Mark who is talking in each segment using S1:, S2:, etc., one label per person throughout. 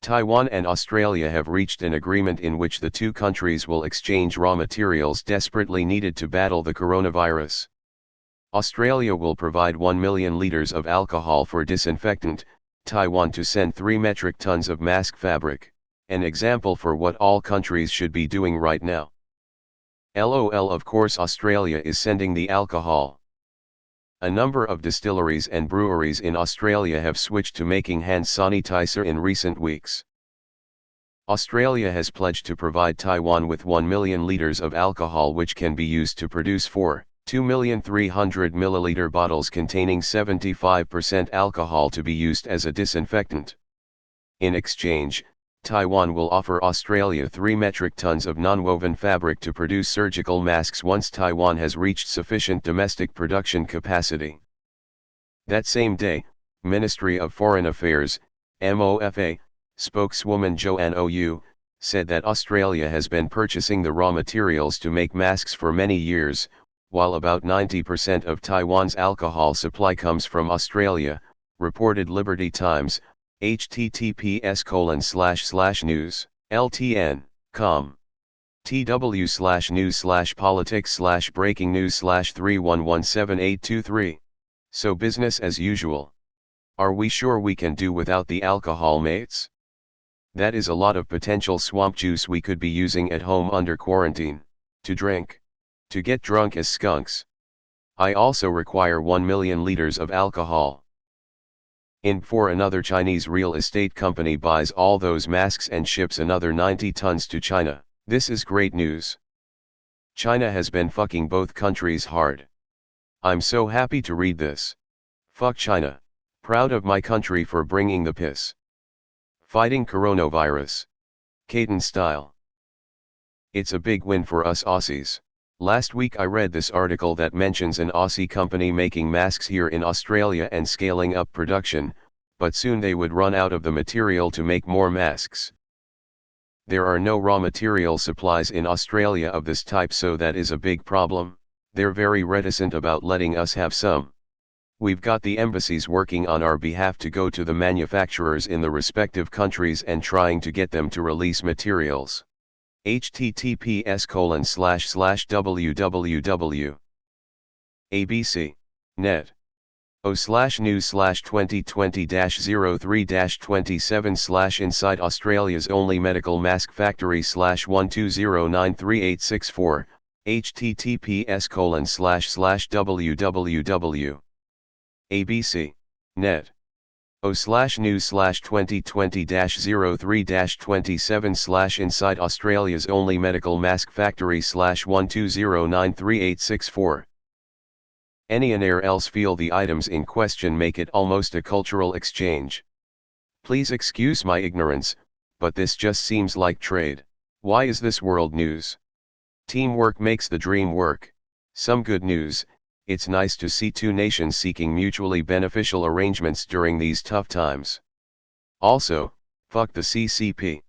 S1: Taiwan and Australia have reached an agreement in which the two countries will exchange raw materials desperately needed to battle the coronavirus. Australia will provide 1 million liters of alcohol for disinfectant, Taiwan to send 3 metric tons of mask fabric, an example for what all countries should be doing right now. LOL, of course Australia is sending the alcohol. A number of distilleries and breweries in Australia have switched to making hand sanitizer in recent weeks. Australia has pledged to provide Taiwan with 1 million liters of alcohol which can be used to produce 2,300,000 milliliter bottles containing 75% alcohol to be used as a disinfectant. In exchange, Taiwan will offer Australia 3 metric tons of non-woven fabric to produce surgical masks once Taiwan has reached sufficient domestic production capacity. That same day, Ministry of Foreign Affairs, MOFA, spokeswoman Joanne Ou, said that Australia has been purchasing the raw materials to make masks for many years, while about 90% of Taiwan's alcohol supply comes from Australia, reported Liberty Times, https://news.ltn.com. tw/news/politics/breaking news/3117823. So business as usual. Are we sure we can do without the alcohol, mates? That is a lot of potential swamp juice we could be using at home under quarantine, to drink, to get drunk as skunks. I also require 1 million liters of alcohol. For another Chinese real estate company buys all those masks and ships another 90 tons to China. This is great news. China has been fucking both countries hard. I'm so happy to read this. Fuck China. Proud of my country for bringing the piss. Fighting coronavirus. Caden style. It's a big win for us Aussies. Last week I read this article that mentions an Aussie company making masks here in Australia and scaling up production, but soon they would run out of the material to make more masks. There are no raw material supplies in Australia of this type, so that is a big problem. They're very reticent about letting us have some. We've got the embassies working on our behalf to go to the manufacturers in the respective countries and trying to get them to release materials. https://www. abc.net. o/news/2020-03-27/ Inside Australia's only medical mask factory /120938864, https://www. abc.net. o/news/2020-03-27/ Inside Australia's only medical mask factory /120938864. Anywhere else feel the items in question make it almost a cultural exchange. Please excuse my ignorance, but this just seems like trade. Why is this world news? Teamwork makes the dream work. Some good news. It's nice to see two nations seeking mutually beneficial arrangements during these tough times. Also, fuck the CCP.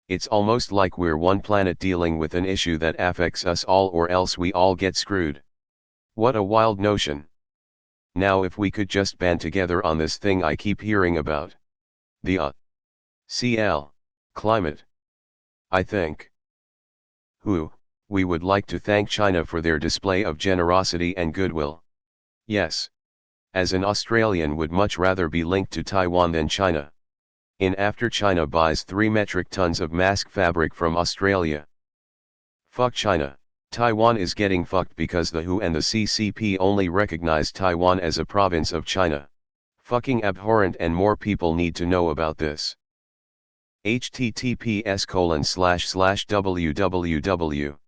S1: It's almost like we're one planet dealing with an issue that affects us all, or else we all get screwed. What a wild notion. Now if we could just band together on this thing I keep hearing about. The climate. I think. We would like to thank China for their display of generosity and goodwill. Yes. As an Australian would much rather be linked to Taiwan than China. After China buys 3 metric tons of mask fabric from Australia. Fuck China. Taiwan is getting fucked because the WHO and the CCP only recognize Taiwan as a province of China. Fucking abhorrent, and more people need to know about this. https://www.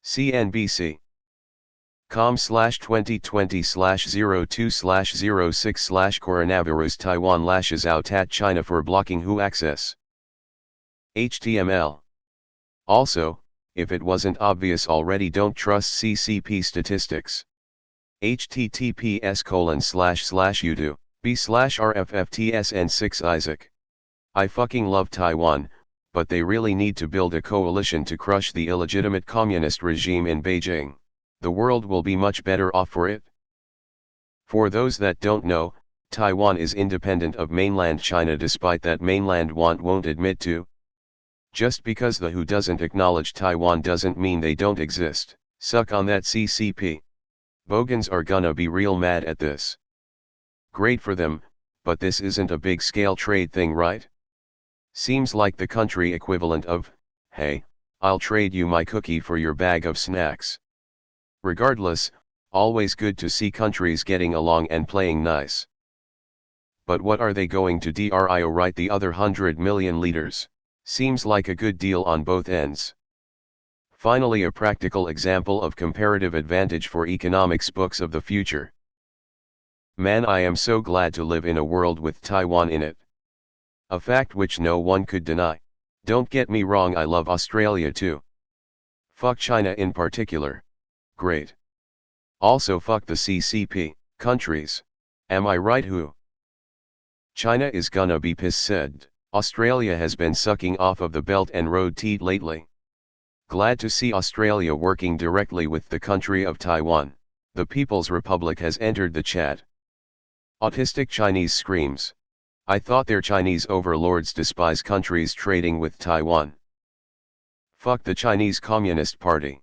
S1: cnbc.com/2020/02/06/coronavirus Taiwan lashes out at China for blocking WHO access. HTML. Also, if it wasn't obvious already, don't trust CCP statistics. https://youtube.b/rfftsn6 Isaac. I fucking love Taiwan, but they really need to build a coalition to crush the illegitimate communist regime in Beijing. The world will be much better off for it. For those that don't know, Taiwan is independent of mainland China despite that mainland won't admit to. Just because the WHO doesn't acknowledge Taiwan doesn't mean they don't exist. Suck on that CCP. Bogans are gonna be real mad at this. Great for them, but this isn't a big scale trade thing, right? Seems like the country equivalent of, hey, I'll trade you my cookie for your bag of snacks. Regardless, always good to see countries getting along and playing nice. But what are they going to do right the other 100 million liters? Seems like a good deal on both ends. Finally, a practical example of comparative advantage for economics books of the future. Man, I am so glad to live in a world with Taiwan in it. A fact which no one could deny. Don't get me wrong, I love Australia too. Fuck China in particular. Great. Also fuck the CCP countries. Am I right? Who? China is gonna be pissed. Australia has been sucking off of the Belt and Road teat lately. Glad to see Australia working directly with the country of Taiwan. The People's Republic has entered the chat. Autistic Chinese screams. I thought their Chinese overlords despise countries trading with Taiwan. Fuck the Chinese Communist Party.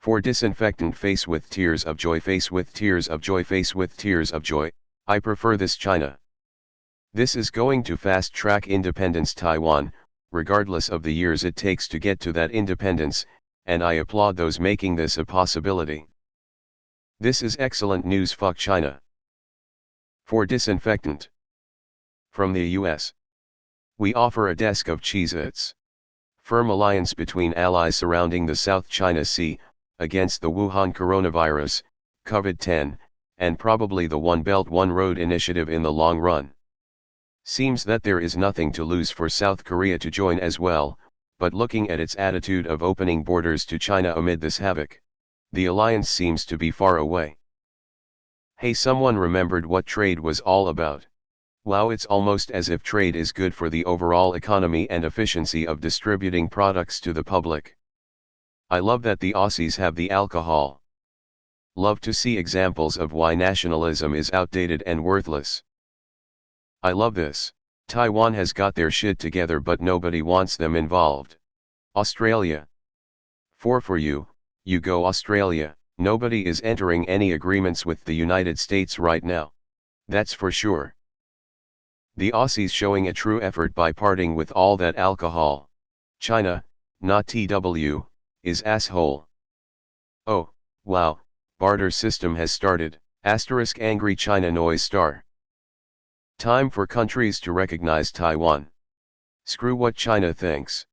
S1: For disinfectant, face with tears of joy, face with tears of joy, face with tears of joy, I prefer this China. This is going to fast track independence Taiwan, regardless of the years it takes to get to that independence, and I applaud those making this a possibility. This is excellent news. Fuck China. For disinfectant. From the US. We offer a desk of Cheez-Its. Firm alliance between allies surrounding the South China Sea, against the Wuhan coronavirus, COVID-10, and probably the One Belt One Road initiative in the long run. Seems that there is nothing to lose for South Korea to join as well, but looking at its attitude of opening borders to China amid this havoc, the alliance seems to be far away. Hey, someone remembered what trade was all about. Wow, it's almost as if trade is good for the overall economy and efficiency of distributing products to the public. I love that the Aussies have the alcohol. Love to see examples of why nationalism is outdated and worthless. I love this. Taiwan has got their shit together but nobody wants them involved. Australia. For you, you go Australia. Nobody is entering any agreements with the United States right now. That's for sure. The Aussies showing a true effort by parting with all that alcohol. China, not TW, is asshole. Oh, wow, barter system has started, * angry China noise star. Time for countries to recognize Taiwan. Screw what China thinks.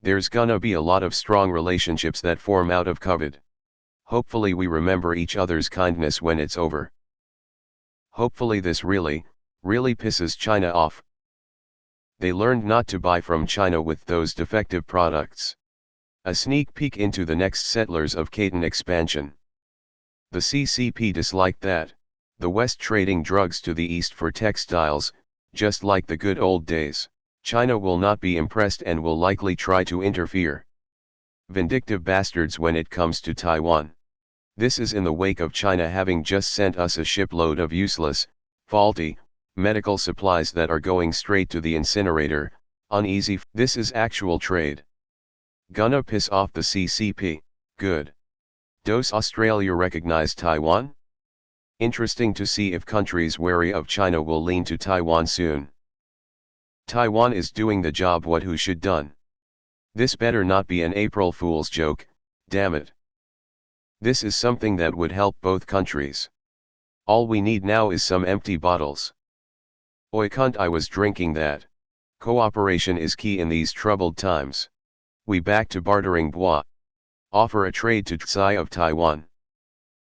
S1: There's gonna be a lot of strong relationships that form out of COVID. Hopefully we remember each other's kindness when it's over. Hopefully this really pisses China off. They learned not to buy from China with those defective products. A sneak peek into the next settlers of Caton expansion. The CCP disliked that, the West trading drugs to the East for textiles, just like the good old days. China will not be impressed and will likely try to interfere. Vindictive bastards when it comes to Taiwan. This is in the wake of China having just sent us a shipload of useless, faulty, medical supplies that are going straight to the incinerator. Uneasy. This is actual trade. Gonna piss off the CCP. Good. Does Australia recognize Taiwan? Interesting to see if countries wary of China will lean to Taiwan soon. Taiwan is doing the job what who should done. This better not be an April Fool's joke, damn it. This is something that would help both countries. All we need now is some empty bottles. Oi cunt, I was drinking that. Cooperation is key in these troubled times. We back to bartering bois. Offer a trade to Tsai of Taiwan.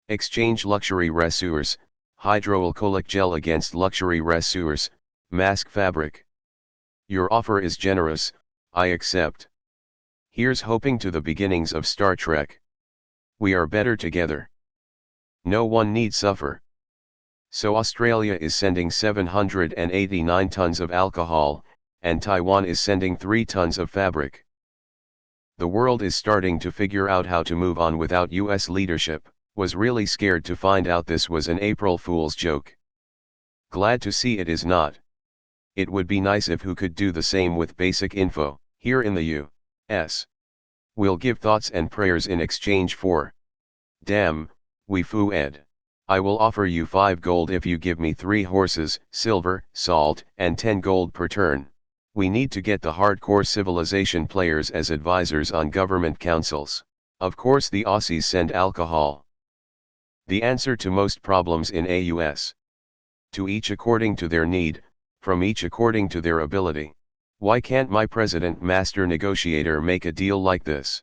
S1: Exchange luxury ressources, hydroalcoholic gel against luxury ressources, mask fabric. Your offer is generous, I accept. Here's hoping to the beginnings of Star Trek. We are better together. No one need suffer. So Australia is sending 789 tons of alcohol, and Taiwan is sending 3 tons of fabric. The world is starting to figure out how to move on without US leadership. Was really scared to find out this was an April Fool's joke. Glad to see it is not. It would be nice if who could do the same with basic info, here in the U.S. We'll give thoughts and prayers in exchange for. Damn, we foo ed. I will offer you 5 gold if you give me 3 horses, silver, salt, and 10 gold per turn. We need to get the hardcore civilization players as advisors on government councils. Of course the Aussies send alcohol. The answer to most problems in AUS. To each according to their need, from each according to their ability. Why can't my president master negotiator make a deal like this?